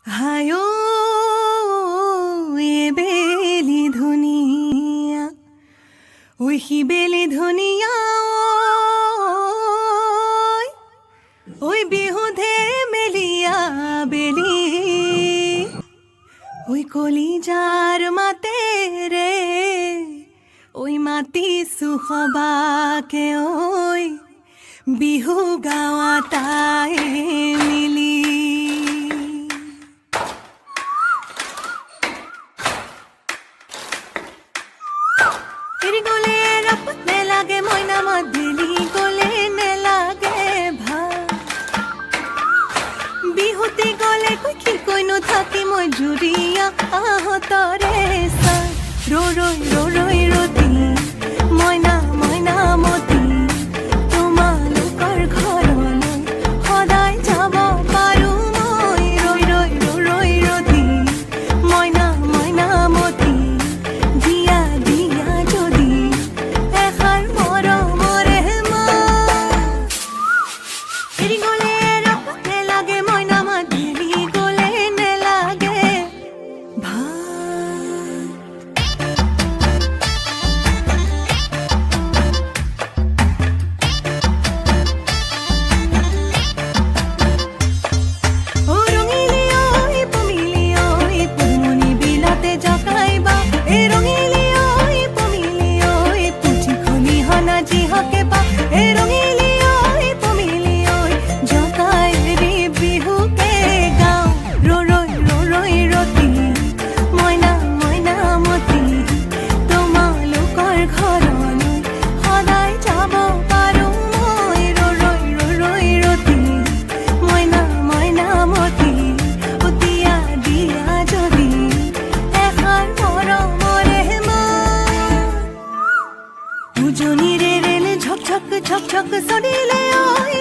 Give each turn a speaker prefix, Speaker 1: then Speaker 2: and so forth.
Speaker 1: হায়ো এ বেলি ধুনীয়া ওই সি বেলি ধুনীয়া ওই বিহুধে মেলিয়া বেলি ওই কলিজাৰ মাতে রে ওই মাতিছো সবাকে ওই বিহু গাওয়া তাই মিলি এরি গলে রাপত নেলাগে মইনা মদিলি গলে নেলাগে ভা বিহুতি গলে কি কইনো থাকি মই জুৰিয়া আহতৰে সা ৰৈ ৰতি মইনা মইনা মতি তোমালোকৰ ঘৰলৈ সদায় যাব পাৰো মই ৰৈ ৰতি মইনা মইনা মতি দিয়া দিয়া যদি এষাৰ মৰমৰে মা এৰি গলে ৰাপত নেলাগে মইনা মাতিলি গলে নেলাগে ভা উজনিৰে ৰেল ঝক ঝক চলিলে ঐ